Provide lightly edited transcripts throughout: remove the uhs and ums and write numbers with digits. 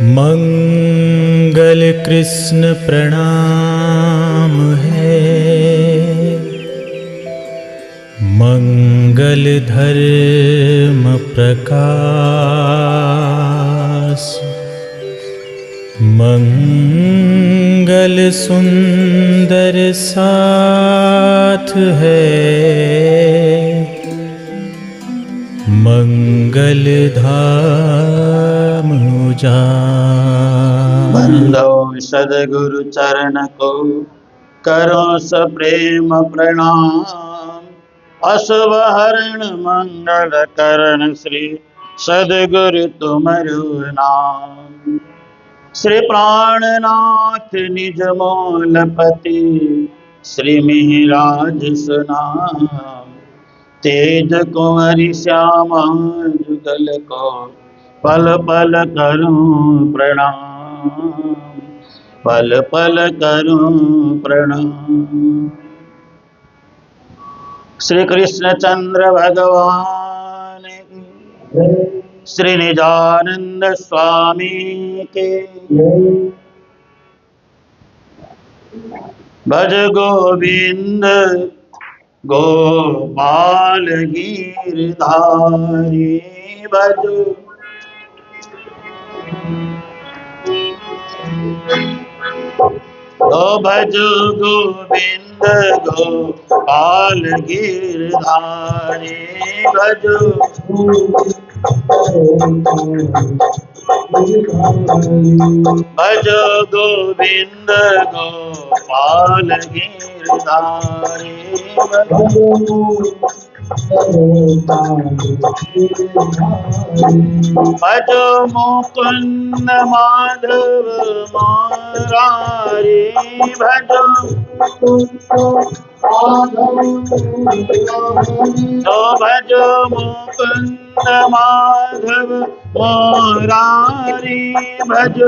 मंगल कृष्ण प्रणाम है, मंगल धर्म प्रकाश, मंगल सुंदर साथ है, मंगल धाम उजान। बंदो सदगुरु चरण को करो सप्रेम प्रणाम। अशुभ हरण मंगल करण श्री सदगुरु तुमरु नाम। श्री प्राणनाथ निज मूलपति श्री मिहिराज सुनाम। तेज कुंवरी श्यामा जुगल को पल पल करूं प्रणाम, पल पल करूं प्रणाम। श्री कृष्ण चंद्र भगवान की, श्री निजानंद स्वामी के, भज गोविंद गोपाल गिरधारी। भज भज गोविंद गोपाल गिरधारी। भज भज गोविंद गोपाल गिरधारी। भज मुकुंद माधव मुरारी। भज भज मुकुंद माधव मुरारी। भज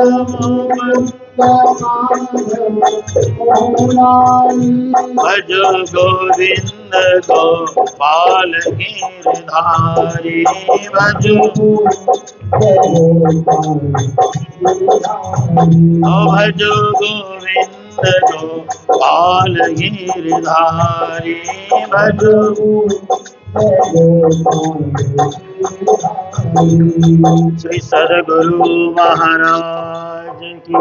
भज गोविंद गोपाल गिरधारी। भज भज गोविंद गोपाल गिरधारी। भज श्री सद्गुरु महाराज की,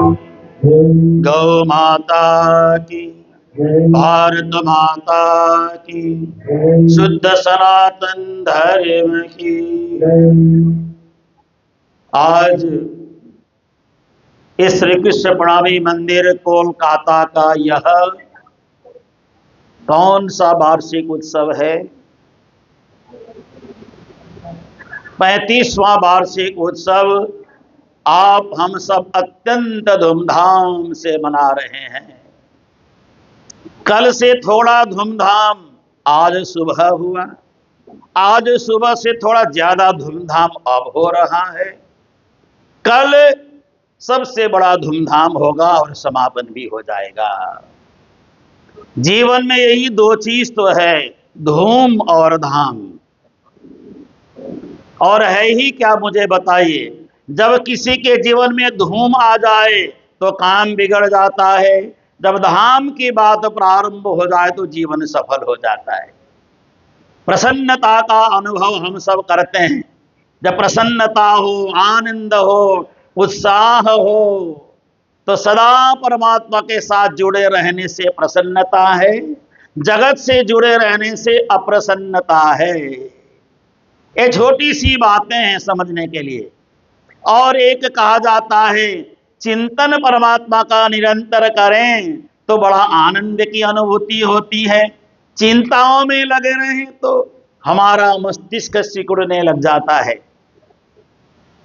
गौ माता की, भारत माता की, शुद्ध सनातन धर्म की। आज इस श्री कृष्ण प्रणामी मंदिर कोलकाता का यह कौन सा वार्षिक उत्सव है? 35वां वार्षिक उत्सव आप हम सब अत्यंत धूमधाम से मना रहे हैं। कल से थोड़ा धूमधाम आज सुबह हुआ, आज सुबह से थोड़ा ज्यादा धूमधाम अब हो रहा है। कल सबसे बड़ा धूमधाम होगा और समापन भी हो जाएगा। जीवन में यही दो चीज तो है, धूम और धाम। और है ही क्या, मुझे बताइए। जब किसी के जीवन में धूम आ जाए तो काम बिगड़ जाता है, जब धाम की बात प्रारंभ हो जाए तो जीवन सफल हो जाता है। प्रसन्नता का अनुभव हम सब करते हैं। जब प्रसन्नता हो, आनंद हो, उत्साह हो तो सदा परमात्मा के साथ जुड़े रहने से प्रसन्नता है, जगत से जुड़े रहने से अप्रसन्नता है। ये छोटी सी बातें हैं समझने के लिए। और एक कहा जाता है, चिंतन परमात्मा का निरंतर करें तो बड़ा आनंद की अनुभूति होती है। चिंताओं में लगे रहें तो हमारा मस्तिष्क सिकुड़ने लग जाता है।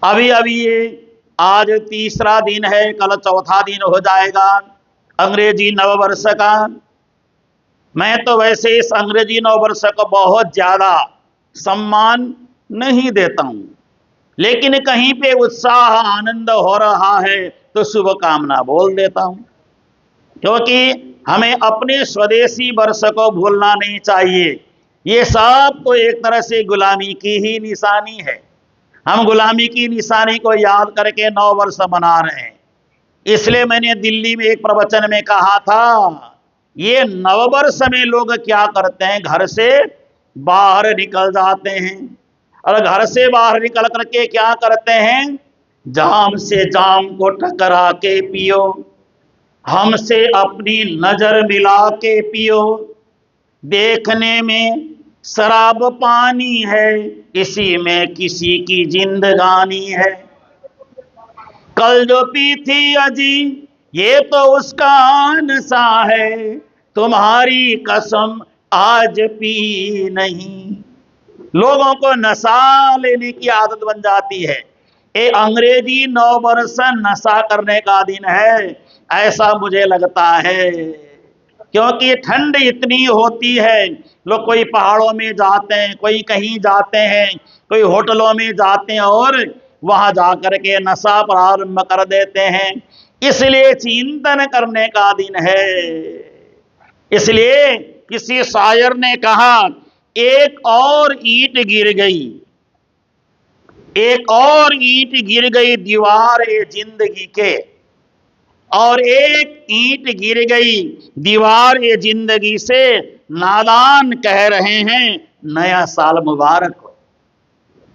अभी अभी ये आज तीसरा दिन है, कल चौथा दिन हो जाएगा अंग्रेजी नववर्ष का। मैं तो वैसे इस अंग्रेजी नववर्ष को बहुत ज्यादा सम्मान नहीं देता हूं, लेकिन कहीं पे उत्साह आनंद हो रहा है तो शुभकामना बोल देता हूं, क्योंकि हमें अपने स्वदेशी वर्ष को भूलना नहीं चाहिए। ये सब तो एक तरह से गुलामी की ही निशानी है। हम गुलामी की निशानी को याद करके 9 वर्ष मना रहे हैं। इसलिए मैंने दिल्ली में एक प्रवचन में कहा था, ये नववर्ष में लोग क्या करते हैं, घर से बाहर निकल जाते हैं और घर से बाहर निकल करके क्या करते हैं, जाम से जाम को टकरा के पियो, हमसे अपनी नजर मिला के पियो, देखने में शराब पानी है, इसी में किसी की जिंदगानी है, कल जो पी थी अजी ये तो उसका नशा है, तुम्हारी कसम आज पी नहीं। लोगों को नशा लेने की आदत बन जाती है। ये अंग्रेजी 9 वर्ष नशा करने का दिन है, ऐसा मुझे लगता है, क्योंकि ठंड इतनी होती है। लोग कोई पहाड़ों में जाते हैं, कोई कहीं जाते हैं, कोई होटलों में जाते हैं और वहां जाकर के नशा प्रारंभ कर देते हैं। इसलिए चिंतन करने का दिन है। इसलिए किसी शायर ने कहा, एक और ईंट गिर गई, एक और ईंट गिर गई दीवार ए जिंदगी के, और एक ईंट गिर गई दीवार ए जिंदगी से, नादान कह रहे हैं नया साल मुबारक हो।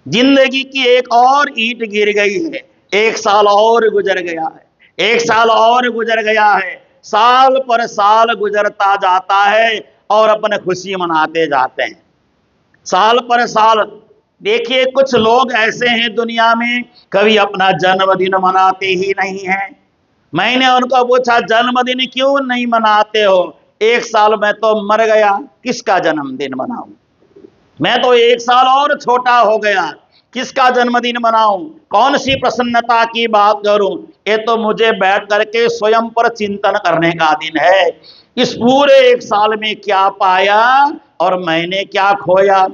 जिंदगी की एक और ईंट गिर गई है, एक साल और गुजर गया है, एक साल और गुजर गया है, साल पर साल गुजरता जाता है और अपने खुशी मनाते जाते हैं, साल पर साल। देखिए कुछ लोग ऐसे हैं दुनिया में, कभी अपना जन्मदिन मनाते ही नहीं है। मैंने उनको पूछा, जन्मदिन क्यों नहीं मनाते हो? एक साल में तो मर गया, किसका जन्मदिन मनाऊं? मैं तो एक साल और छोटा हो गया, किसका जन्मदिन मनाऊं? कौन सी प्रसन्नता की बात करूं? ये तो मुझे बैठ करके स्वयं पर चिंतन करने का दिन है। इस पूरे एक साल में क्या पाया और मैंने क्या खोया,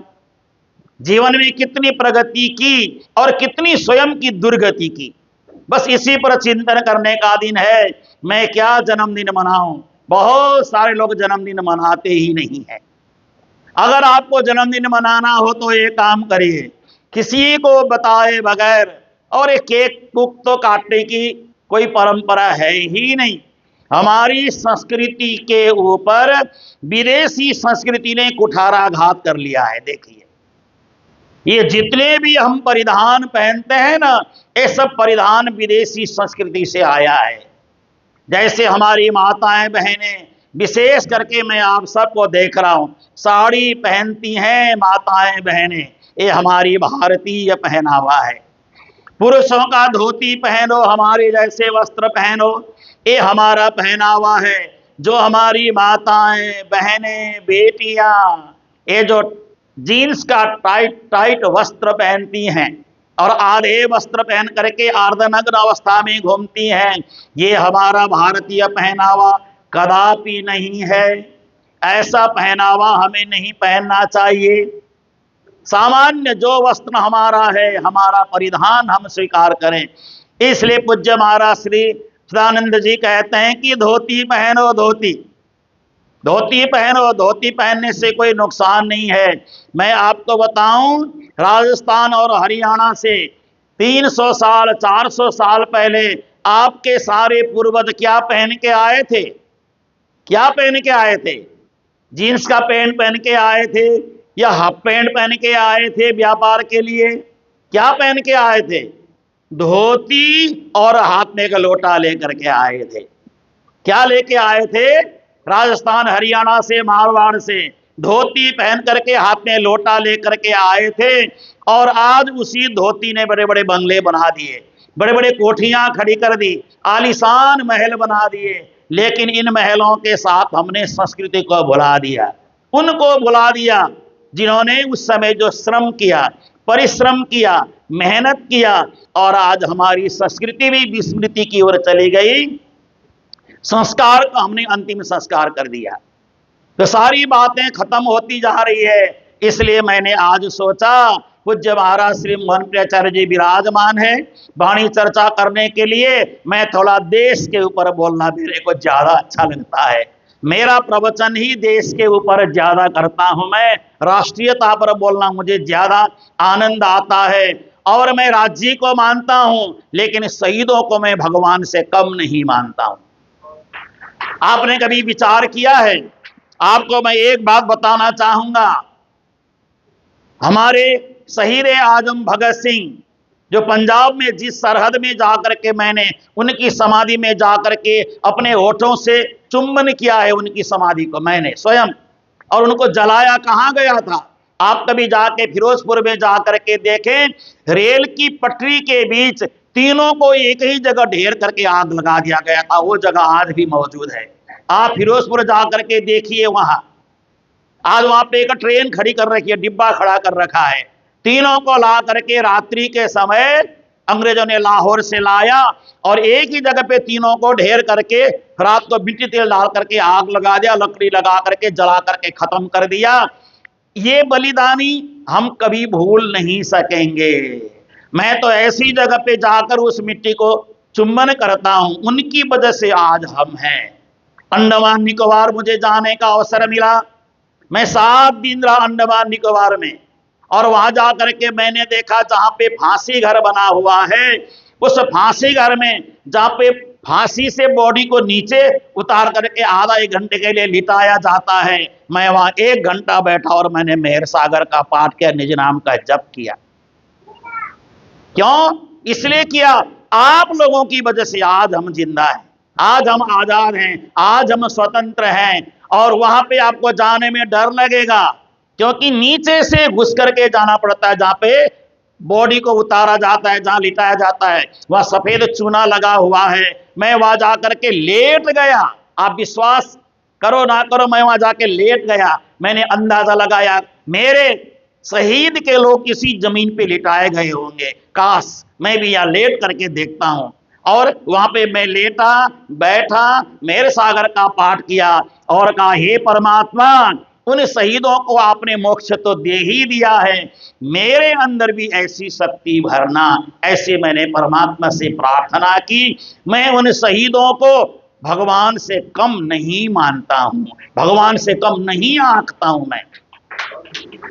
जीवन में कितनी प्रगति की और कितनी स्वयं की दुर्गति की, बस इसी पर चिंतन करने का दिन है। मैं क्या जन्मदिन मनाऊं? बहुत सारे लोग जन्मदिन मनाते ही नहीं है। अगर आपको जन्मदिन मनाना हो तो ये काम करिए, किसी को बताए बगैर, और एक केक कुक तो काटने की कोई परंपरा है ही नहीं। हमारी संस्कृति के ऊपर विदेशी संस्कृति ने कुठाराघात कर लिया है। देखिए ये जितने भी हम परिधान पहनते हैं ना, ये सब परिधान विदेशी संस्कृति से आया है। जैसे हमारी माताएं बहनें, विशेष करके मैं आप सबको देख रहा हूं, साड़ी पहनती हैं माताएं बहनें, ये हमारी भारतीय पहनावा है। पुरुषों का धोती पहनो, हमारे जैसे वस्त्र पहनो, ये हमारा पहनावा है। जो हमारी माताएं बहनें बेटियां, ये जो जीन्स का टाइट टाइट वस्त्र पहनती हैं और आधे वस्त्र पहन करके अर्धनग्न अवस्था में घूमती हैं, ये हमारा भारतीय पहनावा कदापि नहीं है। ऐसा पहनावा हमें नहीं पहनना चाहिए। सामान्य जो वस्त्र हमारा है, हमारा परिधान हम स्वीकार करें। इसलिए पूज्य महाराज श्री सदानंद जी कहते हैं कि धोती पहनो, धोती धोती पहनो, धोती पहनने से कोई नुकसान नहीं है। मैं आपको बताऊं, राजस्थान और हरियाणा से 300 साल 400 साल पहले आपके सारे पूर्वज क्या पहन के आए थे? क्या पहन के आए थे? जीन्स का पैंट पहन के आए थे या हाफ पैंट पहन के आए थे व्यापार के लिए? क्या पहन के आए थे? धोती और हाथ में एक लोटा लेकर के आए थे। क्या लेके आए थे? राजस्थान हरियाणा से मारवाड़ से धोती पहन करके हाथ में लोटा लेकर के आए थे, और आज उसी धोती ने बड़े बड़े बंगले बना दिए, बड़े बड़े कोठियां खड़ी कर दी, आलीशान महल बना दिए। लेकिन इन महलों के साथ हमने संस्कृति को भुला दिया, उनको भुला दिया जिन्होंने उस समय जो श्रम किया, परिश्रम किया, मेहनत किया, और आज हमारी संस्कृति भी विस्मृति की ओर चली गई। संस्कार को हमने अंतिम संस्कार कर दिया, तो सारी बातें खत्म होती जा रही है। इसलिए मैंने आज सोचा, पूज्य महाराज श्री मोहन प्रियाचार्य जी विराजमान है, वाणी चर्चा करने के लिए मैं थोड़ा देश के ऊपर बोलना मेरे को ज्यादा अच्छा लगता है। मेरा प्रवचन ही देश के ऊपर ज्यादा करता हूं मैं, राष्ट्रीयता पर बोलना मुझे ज्यादा आनंद आता है। और मैं राज्य को मानता हूं, लेकिन शहीदों को मैं भगवान से कम नहीं मानता हूं। आपने कभी विचार किया है? आपको मैं एक बात बताना चाहूंगा, हमारे शहीद आजम भगत सिंह जो पंजाब में जिस सरहद में जाकर के मैंने उनकी समाधि में जाकर के अपने होठों से चुंबन किया है उनकी समाधि को मैंने स्वयं, और उनको जलाया कहाँ गया था? आप कभी जाके फिरोजपुर में जाकर के देखें, रेल की पटरी के बीच तीनों को एक ही जगह ढेर करके आग लगा दिया गया था। वो जगह आज भी मौजूद है। आप फिरोजपुर जाकर के देखिए, वहां आज वहां पे एक ट्रेन खड़ी कर रखी है, डिब्बा खड़ा कर रखा है। तीनों को ला करके रात्रि के समय अंग्रेजों ने लाहौर से लाया और एक ही जगह पे तीनों को ढेर करके रात को मिट्टी तेल डाल करके आग लगा दिया, लकड़ी लगा करके जला करके खत्म कर दिया। ये बलिदानी हम कभी भूल नहीं सकेंगे। मैं तो ऐसी जगह पे जाकर उस मिट्टी को चुंबन करता हूं, उनकी वजह से आज हम हैं। अंडमान निकोबार मुझे जाने का अवसर मिला, मैं 7 दिन रहा अंडमान निकोबार में, और वहां जाकर के मैंने देखा जहां पे फांसी घर बना हुआ है, उस फांसी घर में जहां पे फांसी से बॉडी को नीचे उतार करके आधा 1 घंटे के लिए लिटाया जाता है, मैं वहां 1 घंटा बैठा और मैंने मेहर सागर का पाठ किया, निज नाम का जप किया। क्यों? इसलिए किया, आप लोगों की वजह से आज हम जिंदा हैं, आज हम आजाद हैं, आज हम स्वतंत्र हैं। और वहां पे आपको जाने में डर लगेगा, क्योंकि नीचे से घुस करके जाना पड़ता है। जहां पे बॉडी को उतारा जाता है, जहां लिटाया जाता है, वहां सफेद चूना लगा हुआ है। मैं वहां जाकर के लेट गया, आप विश्वास करो ना करो, मैं वहां जाके लेट गया। मैंने अंदाजा लगाया मेरे शहीद के लोग किसी जमीन पे लिटाए गए होंगे, काश मैं भी यहाँ लेट करके देखता हूं। और वहां पे मैं लेटा बैठा, मेहर सागर का पाठ किया और कहा, हे परमात्मा, उन शहीदों को आपने मोक्ष तो दे ही दिया है, मेरे अंदर भी ऐसी शक्ति भरना। ऐसे मैंने परमात्मा से प्रार्थना की। मैं उन शहीदों को भगवान से कम नहीं मानता हूं, भगवान से कम नहीं आंकता हूं। मैं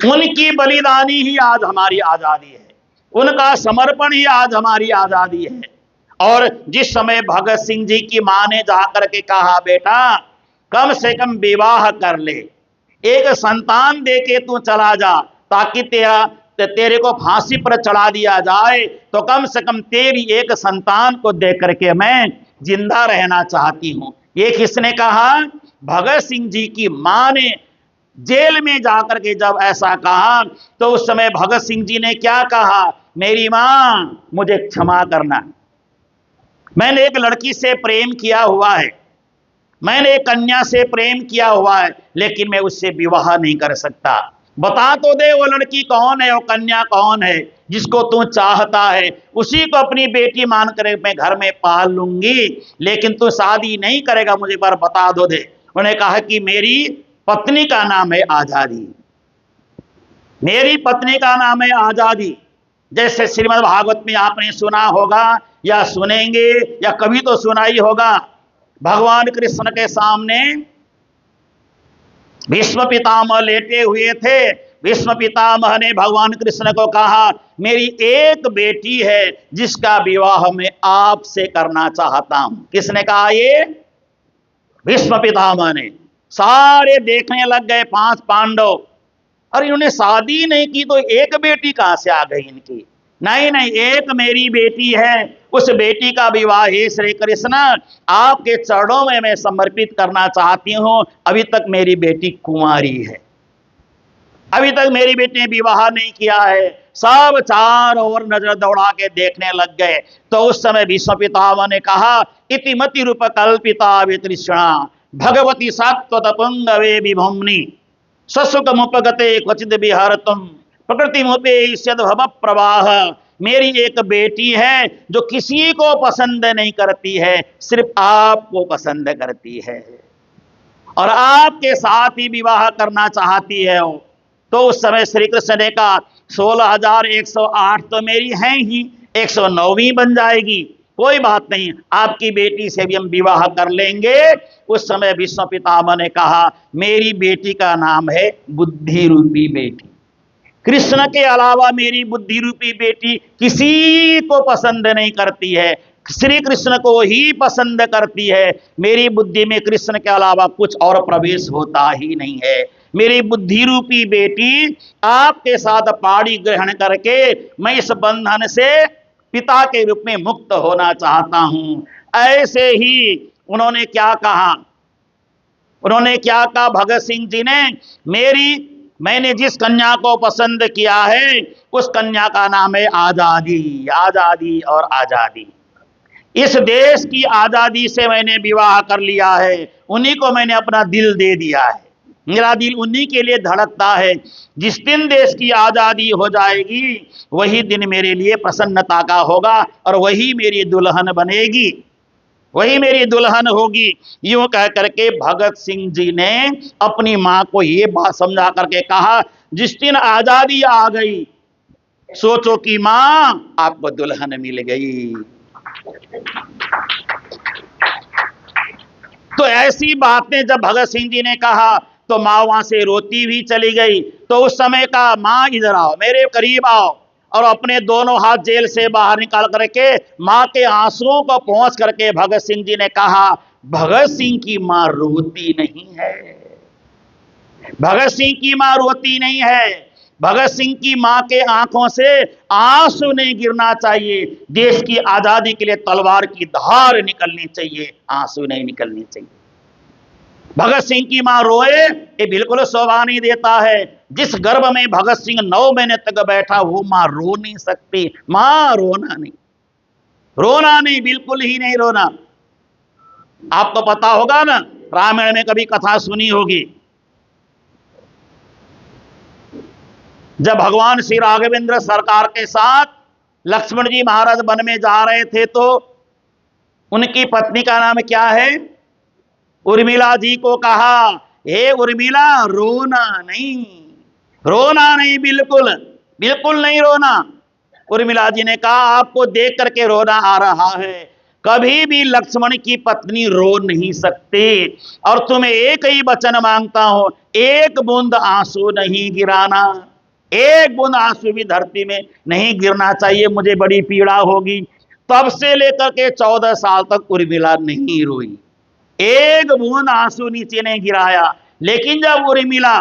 उनकी बलिदानी ही आज हमारी आजादी है, उनका समर्पण ही आज हमारी आजादी है। और जिस समय भगत सिंह जी की मां ने जाकर के कहा, बेटा कम से कम विवाह कर ले, एक संतान दे के तू चला जा, ताकि तेरे को फांसी पर चढ़ा दिया जाए तो कम से कम तेरी एक संतान को दे करके मैं जिंदा रहना चाहती हूं। ये किसने कहा? भगत सिंह जी की मां ने जेल में जाकर के जब ऐसा कहा, तो उस समय भगत सिंह जी ने क्या कहा? मेरी मां, मुझे क्षमा करना, मैंने एक लड़की से प्रेम किया हुआ है, मैंने एक कन्या से प्रेम किया हुआ है, लेकिन मैं उससे विवाह नहीं कर सकता। बता तो दे वो लड़की कौन है, वो कन्या कौन है जिसको तू चाहता है, उसी को अपनी बेटी मान कर मैं घर में पाल लूंगी, लेकिन तू शादी नहीं करेगा, मुझे एक बार बता दो दे। उन्होंने कहा कि मेरी पत्नी का नाम है आजादी, मेरी पत्नी का नाम है आजादी। जैसे श्रीमद् भागवत में आपने सुना होगा या सुनेंगे या कभी तो सुना ही होगा, भगवान कृष्ण के सामने भीष्म पितामह लेटे हुए थे। भीष्म पितामह ने भगवान कृष्ण को कहा, मेरी एक बेटी है जिसका विवाह मैं आपसे करना चाहता हूं। किसने कहा? ये भीष्म पितामह ने। सारे देखने लग गए 5 पांडव, और इन्होंने शादी नहीं की तो एक बेटी कहां से आ गई इनकी? नहीं नहीं, एक मेरी बेटी है, उस बेटी का विवाह हे श्री कृष्ण आपके चरणों में मैं समर्पित करना चाहती हूं। अभी तक मेरी बेटी कुंवारी है, अभी तक मेरी बेटी ने विवाह नहीं किया है। सब चारों ओर नजर दौड़ा के देखने लग गए। तो उस समय भीष्म पितामह ने कहा, इतिमति रूप कल्पिता वितृष्णा भगवती सात्वत पुंगवे विभुम्नि ससुकमुपगते क्वचिद विहरतुम प्रकृति मुपेष्यद भव प्रवाह। मेरी एक बेटी है जो किसी को पसंद नहीं करती है, सिर्फ आपको पसंद करती है और आपके साथ ही विवाह करना चाहती है। तो उस समय श्री कृष्ण ने कहा, 16,108 तो मेरी हैं ही, 109वीं बन जाएगी, कोई बात नहीं, आपकी बेटी से भी हम विवाह कर लेंगे। उस समय भीष्म पितामह ने कहा, मेरी बेटी का नाम है बुद्धि रूपी बेटी। कृष्ण के अलावा मेरी बुद्धि रूपी बेटी किसी को पसंद नहीं करती है, श्री कृष्ण को ही पसंद करती है। मेरी बुद्धि में कृष्ण के अलावा कुछ और प्रवेश होता ही नहीं है। मेरी बुद्धि रूपी बेटी आपके साथ पाड़ी ग्रहण करके मैं इस बंधन से पिता के रूप में मुक्त होना चाहता हूं। ऐसे ही उन्होंने क्या कहा, उन्होंने क्या कहा भगत सिंह जी ने, मैंने जिस कन्या को पसंद किया है उस कन्या का नाम है आजादी, आजादी और आजादी। इस देश की आजादी से मैंने विवाह कर लिया है, उन्हीं को मैंने अपना दिल दे दिया है, मेरा दिल उन्हीं के लिए धड़कता है। जिस दिन देश की आजादी हो जाएगी वही दिन मेरे लिए प्रसन्नता का होगा और वही मेरी दुल्हन बनेगी, वही मेरी दुल्हन होगी। यूं कह करके भगत सिंह जी ने अपनी मां को ये बात समझा करके कहा, जिस दिन आजादी आ गई सोचो कि मां आपको दुल्हन मिल गई। तो ऐसी बातें जब भगत सिंह जी ने कहा तो मां वहां से रोती भी चली गई। तो उस समय का मां इधर आओ, मेरे करीब आओ, और अपने दोनों हाथ जेल से बाहर निकाल करके मां के आंसुओं को पहुंच करके भगत सिंह जी ने कहा, भगत सिंह की मां रोती नहीं है, भगत सिंह की मां रोती नहीं है, भगत सिंह की मां के आंखों से आंसू नहीं गिरना चाहिए। देश की आजादी के लिए तलवार की धार निकलनी चाहिए, आंसू नहीं निकलनी चाहिए। भगत सिंह की मां रोए ये बिल्कुल शोभा नहीं देता है। जिस गर्भ में भगत सिंह 9 महीने तक बैठा वो मां रो नहीं सकती। मां रोना नहीं, रोना नहीं, बिल्कुल ही नहीं रोना। आपको पता होगा ना, रामायण में कभी कथा सुनी होगी, जब भगवान श्री राघवेंद्र सरकार के साथ लक्ष्मण जी महाराज वन में जा रहे थे तो उनकी पत्नी का नाम क्या है, उर्मिला जी को कहा, हे उर्मिला रोना नहीं, रोना नहीं, बिल्कुल बिल्कुल नहीं रोना। उर्मिला जी ने कहा, आपको देख करके रोना आ रहा है, कभी भी लक्ष्मण की पत्नी रो नहीं सकती, और तुम्हें एक ही वचन मांगता हूं, एक बूंद आंसू नहीं गिराना, एक बूंद आंसू भी धरती में नहीं गिरना चाहिए, मुझे बड़ी पीड़ा होगी। तब से लेकर के 14 साल तक उर्मिला नहीं रोई, एक बूंद आंसू नीचे नहीं गिराया। लेकिन जब उर्मिला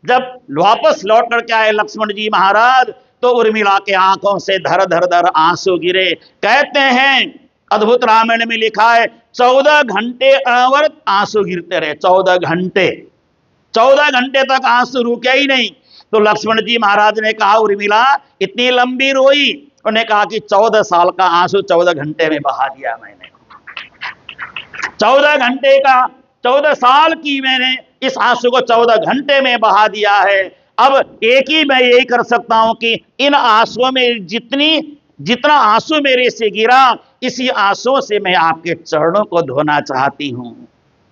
जब वापस लौट करके आए लक्ष्मण जी महाराज तो उर्मिला के आंखों से धर धर धर आंसू गिरे। कहते हैं अद्भुत रामायण में लिखा है 14 घंटे अनवरत आंसू गिरते रहे, 14 घंटे, 14 घंटे तक आंसू रुके ही नहीं। तो लक्ष्मण जी महाराज ने कहा, उर्मिला इतनी लंबी रोई? उन्होंने कहा कि 14 साल का आंसू 14 घंटे में बहा दिया मैंने, 14 घंटे का, 14 साल की मैंने इस आंसू को 14 घंटे में बहा दिया है। अब एक ही मैं यही कर सकता हूं कि इन आंसुओं में जितना आंसू मेरे से गिरा, इसी आंसुओं से मैं आपके चरणों को धोना चाहती हूं।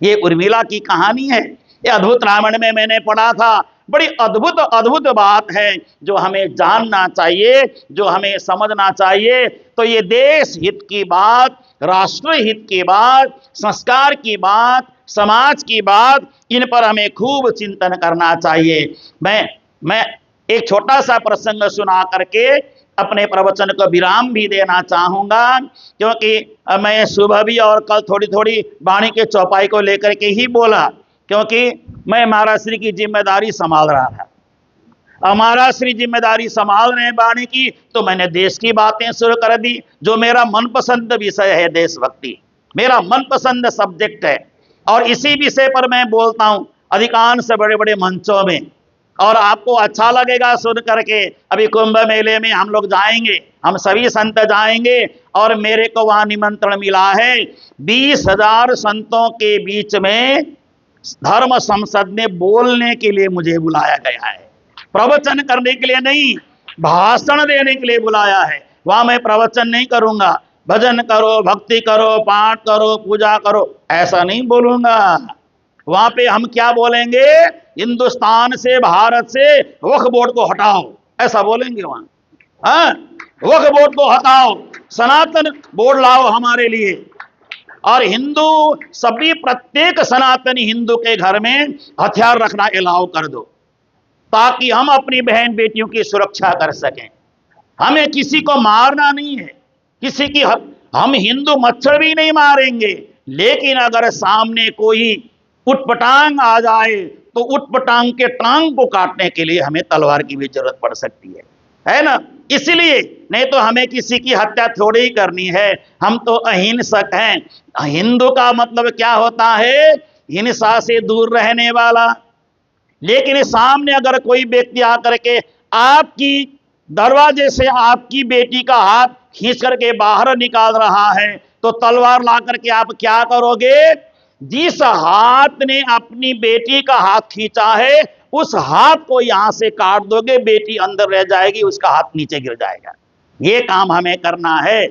ये उर्मिला की कहानी है, ये अद्भुत रामायण में मैंने पढ़ा था। बड़ी अद्भुत अद्भुत बात है जो हमें जानना चाहिए, जो हमें समझना चाहिए। तो ये देश हित की बात, राष्ट्र हित की बात, संस्कार की बात, समाज की बात, इन पर हमें खूब चिंतन करना चाहिए। मैं एक छोटा सा प्रसंग सुना करके अपने प्रवचन को विराम भी देना चाहूंगा, क्योंकि मैं सुबह भी और कल थोड़ी थोड़ी वाणी के चौपाई को लेकर के ही बोला, क्योंकि मैं महाराष्ट्र की जिम्मेदारी संभाल रहा था। हमारा श्री जिम्मेदारी संभाल रहे वाणी की, तो मैंने देश की बातें शुरू कर दी। जो मेरा मनपसंद विषय है देशभक्ति, मेरा मनपसंद सब्जेक्ट है, और इसी विषय पर मैं बोलता हूं अधिकांश बड़े बड़े मंचों में, और आपको अच्छा लगेगा सुन करके। अभी कुंभ मेले में हम लोग जाएंगे, हम सभी संत जाएंगे, और मेरे को वहां निमंत्रण मिला है। 20,000 संतों के बीच में धर्म संसद में बोलने के लिए मुझे बुलाया गया है, प्रवचन करने के लिए नहीं, भाषण देने के लिए बुलाया है। वहां मैं प्रवचन नहीं करूंगा, भजन करो, भक्ति करो, पाठ करो, पूजा करो, ऐसा नहीं बोलूंगा। वहां पे हम क्या बोलेंगे, हिंदुस्तान से, भारत से वक्फ बोर्ड को हटाओ, ऐसा बोलेंगे वहां। हाँ, वक्फ बोर्ड को हटाओ, सनातन बोर्ड लाओ हमारे लिए, और हिंदू सभी, प्रत्येक सनातनी हिंदू के घर में हथियार रखना अलाउ कर दो। ताकि हम अपनी बहन बेटियों की सुरक्षा कर सकें। हमें किसी को मारना नहीं है, किसी की हम हिंदू मच्छर भी नहीं मारेंगे, लेकिन अगर सामने कोई उटपटांग आ जाए तो उटपटांग के टांग को काटने के लिए हमें तलवार की भी जरूरत पड़ सकती है ना। इसलिए नहीं तो हमें किसी की हत्या थोड़ी ही करनी है, हम तो अहिंसक हैं। हिंदू का मतलब क्या होता है? हिंसा से दूर रहने वाला। लेकिन सामने अगर कोई व्यक्ति आकर के आपकी दरवाजे से आपकी बेटी का हाथ खींच करके बाहर निकाल रहा है तो तलवार ला करके आप क्या करोगे? जिस हाथ ने अपनी बेटी का हाथ खींचा है उस हाथ को यहां से काट दोगे, बेटी अंदर रह जाएगी, उसका हाथ नीचे गिर जाएगा। ये काम हमें करना है।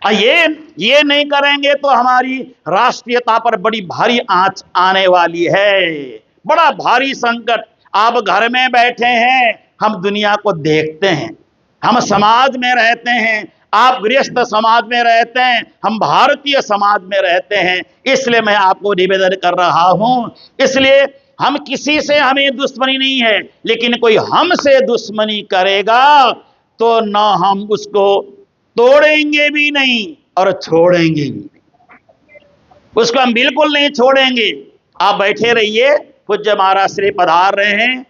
ये नहीं करेंगे तो हमारी राष्ट्रीयता पर बड़ी भारी आंच आने वाली है, बड़ा भारी संकट। आप घर में बैठे हैं, हम दुनिया को देखते हैं, हम समाज में रहते हैं, आप गृहस्थ समाज में रहते हैं, हम भारतीय समाज में रहते हैं। इसलिए मैं आपको निवेदन कर रहा हूं, इसलिए हम किसी से हमें दुश्मनी नहीं है, लेकिन कोई हमसे दुश्मनी करेगा तो ना हम उसको तोड़ेंगे भी नहीं और छोड़ेंगे भी नहीं, उसको हम बिल्कुल नहीं छोड़ेंगे। आप बैठे रहिए, पूज्य महाराज श्री पधार रहे हैं।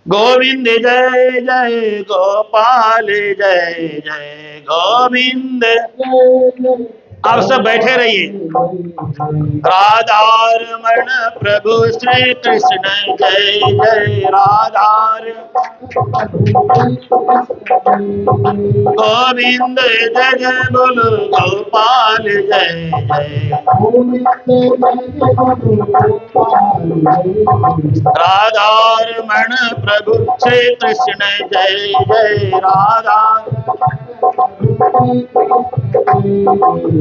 गोविंद जय जय गोपाल जय जय गोविंद। आप सब बैठे रहिए। राधारमण प्रभु श्री कृष्ण जय जय राधार गोविंद जय जय बोलो गोपाल जय जय। राधारमण प्रभु श्री कृष्ण जय जय राधा।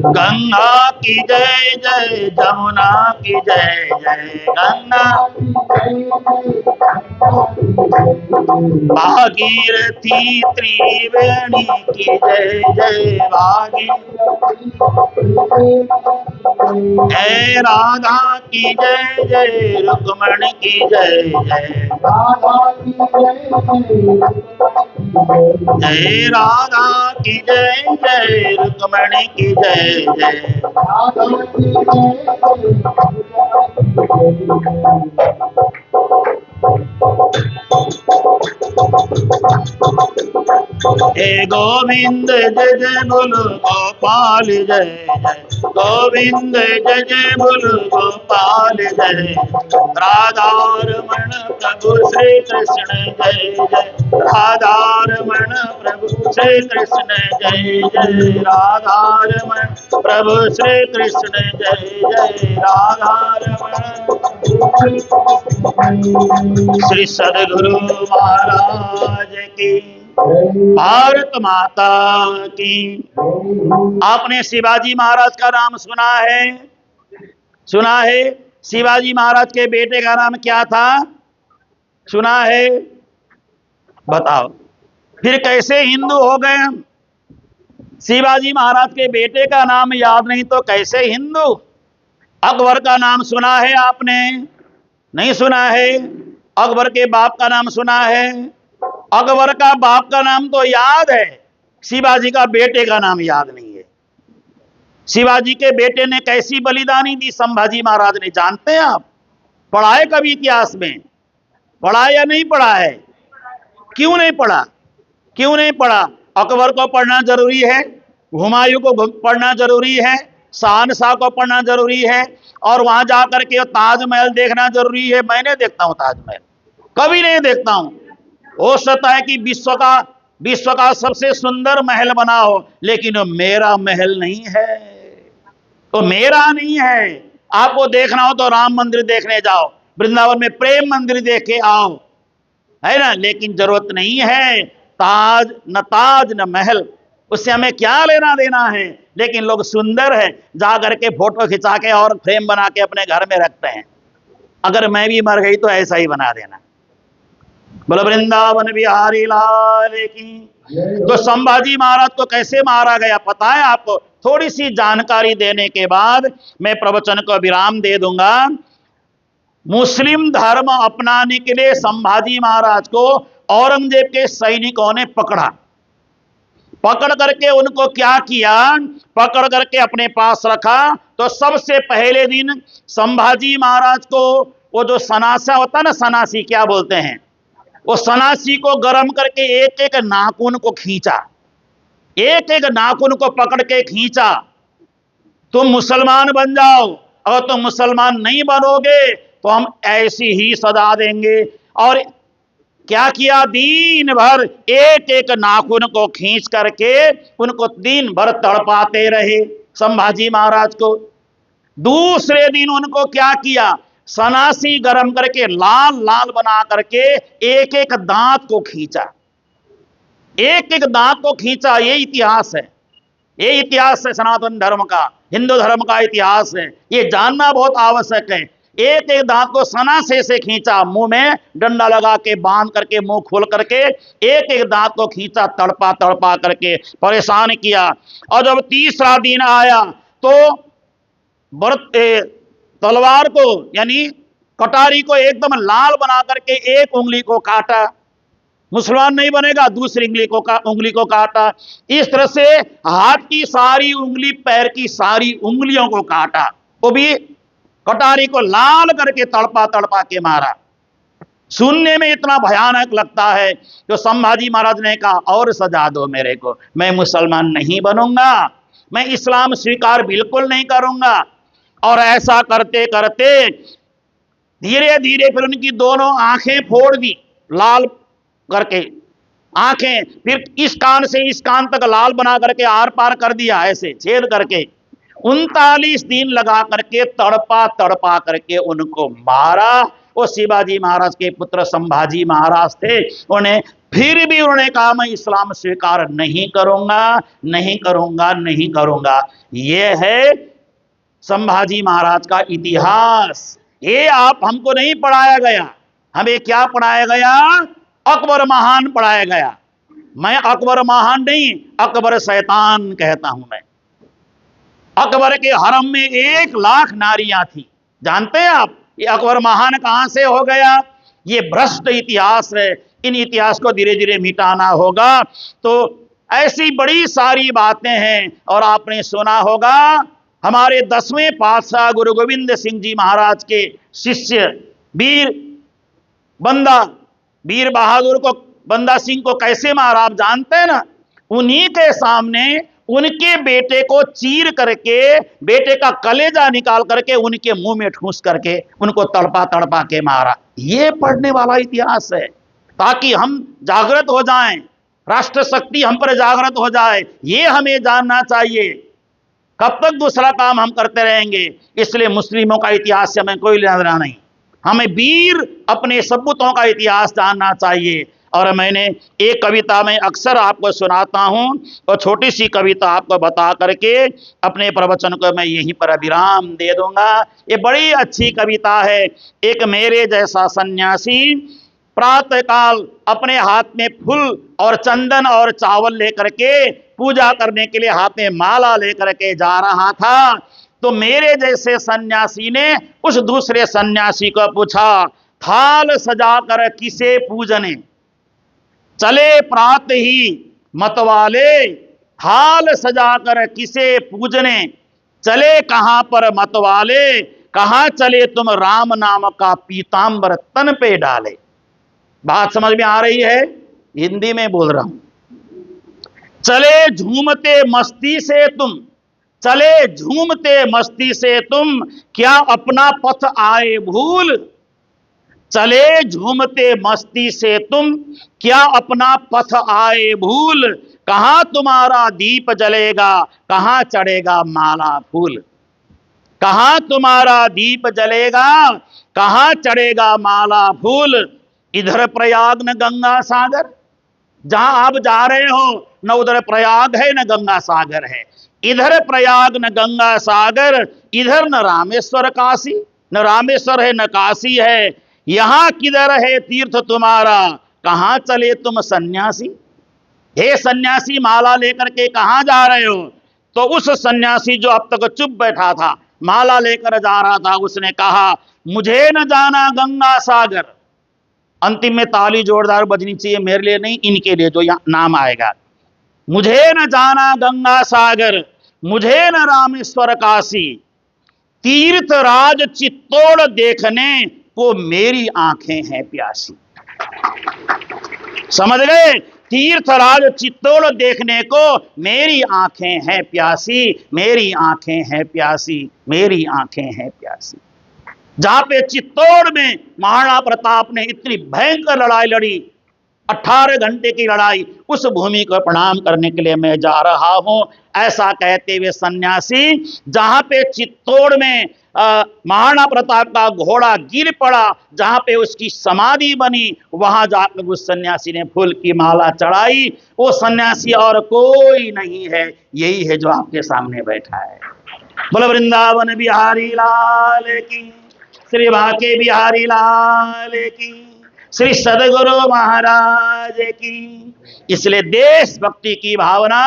गंगा की जय जय, जमुना की जय जय गंगा। भागीरथी त्रिवेणी की जय जय भागी। जय राधा की जय जय, रुक्मणी की जय जय। जय राधा की जय जय, रुक्मणी की जय जय। हे गोविंद जय जय बोलो गोपाल जय जय। गोविंद जय जय बोलो गोपाल जय। राधारमण प्रभु श्री कृष्ण जय जय। राधारमण प्रभु श्री कृष्ण जय जय। राधारमण प्रभु श्री कृष्ण जय जय। राधारमण। श्री सद्गुरु महाराज की, भारत माता की। आपने शिवाजी महाराज का नाम सुना है? सुना है? शिवाजी महाराज के बेटे का नाम क्या था? सुना है? बताओ फिर कैसे हिंदू हो गए हम? शिवाजी महाराज के बेटे का नाम याद नहीं तो कैसे हिंदू? अकबर का नाम सुना है आपने? नहीं सुना है? अकबर के बाप का नाम सुना है? अकबर का बाप का नाम तो याद है, शिवाजी का बेटे का नाम याद नहीं है। शिवाजी के बेटे ने कैसी बलिदानी दी संभाजी महाराज ने, जानते हैं आप? पढ़ा है कभी इतिहास में? पढ़ा है या नहीं पढ़ा है? क्यों नहीं पढ़ा? क्यों नहीं पढ़ा? अकबर को पढ़ना जरूरी है, हुमायूं को पढ़ना जरूरी है, शहनशाह को पढ़ना जरूरी है, और वहां जाकर के ताजमहल देखना जरूरी है। मैं नहीं देखता हूं ताजमहल, कभी नहीं देखता हूं। हो सकता है कि विश्व का सबसे सुंदर महल बना हो, लेकिन मेरा महल नहीं है, तो मेरा नहीं है। आपको देखना हो तो राम मंदिर देखने जाओ, वृंदावन में प्रेम मंदिर देखे आओ, है ना। लेकिन जरूरत नहीं है ताज न महल, उससे हमें क्या लेना देना है। लेकिन लोग सुंदर है, जाकर के फोटो खिंचा के और फ्रेम बना के अपने घर में रखते हैं। अगर मैं भी मर गई तो ऐसा ही बना देना। बोलो वृंदावन बिहारी लाल की। तो संभाजी महाराज को कैसे मारा गया पता है आपको? थोड़ी सी जानकारी देने के बाद मैं प्रवचन को विराम दे दूंगा। मुस्लिम धर्म अपनाने के लिए संभाजी महाराज को औरंगजेब के सैनिकों ने पकड़ा। पकड़ करके उनको क्या किया, पकड़ करके अपने पास रखा। तो सबसे पहले दिन संभाजी महाराज को वो जो सनासा होता ना, सनासी क्या बोलते हैं, वो सनासी को गरम करके एक एक नाखून को खींचा, एक एक नाखून को पकड़ के खींचा। तुम मुसलमान बन जाओ, अगर तुम मुसलमान नहीं बनोगे तो हम ऐसी ही सजा देंगे। और क्या किया, दिन भर एक एक नाखून को खींच करके उनको दिन भर तड़पाते रहे संभाजी महाराज को। दूसरे दिन उनको क्या किया, सनासी गरम करके लाल लाल बना करके एक एक दांत को खींचा, एक एक दांत को खींचा। ये इतिहास है, ये इतिहास है सनातन धर्म का, हिंदू धर्म का इतिहास है, ये जानना बहुत आवश्यक है। एक एक दांत को सनासे से खींचा, मुंह में डंडा लगा के बांध करके मुंह खोल करके एक एक दांत को खींचा, तड़पा तड़पा करके परेशान किया। और जब तीसरा दिन आया तो तलवार को यानी कटारी को एकदम लाल बना करके एक उंगली को काटा, मुसलमान नहीं बनेगा, दूसरी उंगली को काटा। इस तरह से हाथ की सारी उंगली, पैर की सारी उंगलियों को काटा, वो भी कटारी को लाल करके तड़पा तड़पा के मारा। सुनने में इतना भयानक लगता है। तो संभाजी महाराज ने कहा और सजा दो मेरे को, मैं मुसलमान नहीं बनूंगा, मैं इस्लाम स्वीकार बिल्कुल नहीं करूंगा। और ऐसा करते करते धीरे धीरे फिर उनकी दोनों आंखें फोड़ दी लाल करके, आंखें फिर इस कान से इस कान तक लाल बना करके आर पार कर दिया, ऐसे छेद करके 39 दिन लगा करके तड़पा तड़पा करके उनको मारा। वो शिवाजी महाराज के पुत्र संभाजी महाराज थे, उन्हें फिर भी उन्होंने कहा मैं इस्लाम स्वीकार नहीं करूंगा, नहीं करूंगा, नहीं करूंगा। ये है संभाजी महाराज का इतिहास। ये आप हमको नहीं पढ़ाया गया, हमें क्या पढ़ाया गया, अकबर महान पढ़ाया गया। मैं अकबर महान नहीं, अकबर शैतान कहता हूं मैं। अकबर के हरम में 1 लाख नारियां थी, जानते हैं आप ये अकबर महान कहां से हो गया? ये भ्रष्ट इतिहास है, इन इतिहास को धीरे धीरे मिटाना होगा। तो ऐसी बड़ी सारी बातें हैं। और आपने सुना होगा हमारे 10वें पातशाह गुरु गोविंद सिंह जी महाराज के शिष्य वीर बहादुर को, बंदा सिंह को कैसे मारा आप जानते हैं ना? उन्हीं के सामने उनके बेटे को चीर करके, बेटे का कलेजा निकाल करके उनके मुंह में ठूस करके उनको तड़पा तड़पा के मारा। ये पढ़ने वाला इतिहास है, ताकि हम जागृत हो जाएं, राष्ट्र शक्ति हम पर जागृत हो जाए, ये हमें जानना चाहिए। कब तक दूसरा काम हम करते रहेंगे? इसलिए मुस्लिमों का इतिहास से हमें कोई लेना देना नहीं, हमें वीर अपने सपूतों का इतिहास जानना चाहिए। और मैंने एक कविता में अक्सर आपको सुनाता हूं, और छोटी सी कविता आपको बता करके अपने प्रवचन को मैं यहीं पर विराम दे दूंगा। ये बड़ी अच्छी कविता है। एक मेरे जैसा सन्यासी प्रातःकाल अपने हाथ में फूल और चंदन और चावल लेकर के पूजा करने के लिए हाथ में माला लेकर के जा रहा था, तो मेरे जैसे सन्यासी ने उस दूसरे सन्यासी को पूछा, थाल सजाकर किसे पूजने, चले प्रात ही मतवाले, थाल सजाकर किसे पूजने, चले कहां पर मतवाले, कहां चले तुम राम नाम का पीतांबर तन पे डाले। बात समझ में आ रही है? हिंदी में बोल रहा हूं। चले झूमते मस्ती से तुम, चले झूमते मस्ती से तुम, क्या अपना पथ आए भूल, चले झूमते मस्ती से तुम, क्या अपना पथ आए भूल, कहां तुम्हारा दीप जलेगा, कहां चढ़ेगा माला फूल, कहां तुम्हारा दीप जलेगा, कहां चढ़ेगा माला फूल। इधर प्रयाग न गंगा सागर, जहां आप जा रहे हो न उधर प्रयाग है न गंगा सागर है। इधर प्रयाग न गंगा सागर, इधर न रामेश्वर काशी, न रामेश्वर है न काशी है। यहां किधर है तीर्थ तुम्हारा, कहां चले तुम सन्यासी। हे सन्यासी, माला लेकर के कहां जा रहे हो? तो उस सन्यासी जो अब तक चुप बैठा था, माला लेकर जा रहा था, उसने कहा मुझे न जाना गंगा सागर। अंतिम में ताली जोरदार बजनी चाहिए, मेरे लिए नहीं, इनके लिए जो यहाँ नाम आएगा। मुझे न जाना गंगा सागर, मुझे न रामेश्वर काशी, तीर्थ राज चित्तौड़ देखने को मेरी आंखें हैं प्यासी। समझ गए? तीर्थराज चित्तौड़ देखने को मेरी आंखें हैं प्यासी, मेरी आंखें हैं प्यासी, मेरी आंखें हैं प्यासी। जहां पे चित्तौड़ में महाराणा प्रताप ने इतनी भयंकर लड़ाई लड़ी, 18 घंटे की लड़ाई, उस भूमि को प्रणाम करने के लिए मैं जा रहा हूं। ऐसा कहते हुए सन्यासी, जहां पे चित्तौड़ में महाराणा प्रताप का घोड़ा गिर पड़ा, जहां पे उसकी समाधि बनी, वहां जाकर उस सन्यासी ने फूल की माला चढ़ाई। वो सन्यासी और कोई नहीं है, यही है जो आपके सामने बैठा है। बोलो वृंदावन बिहारी लाल की, श्री बांके बिहारी लाल की, श्री सदगुरु महाराज की। इसलिए देशभक्ति की भावना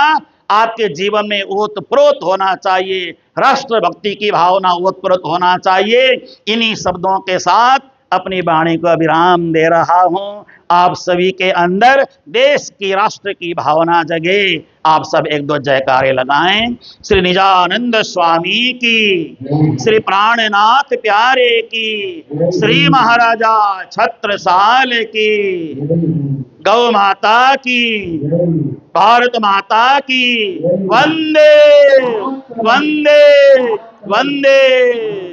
आपके जीवन में ओतप्रोत होना चाहिए, राष्ट्र भक्ति की भावना ओतप्रोत होना चाहिए। इन्हीं शब्दों के साथ अपनी वाणी को विराम दे रहा हूं। आप सभी के अंदर देश की, राष्ट्र की भावना जगे। आप सब एक दो जयकारे लगाएं। श्री निजानंद स्वामी की, श्री प्राणनाथ प्यारे की, श्री महाराजा छत्रसाल की, गौ माता की, भारत माता की। वंदे वंदे वंदे।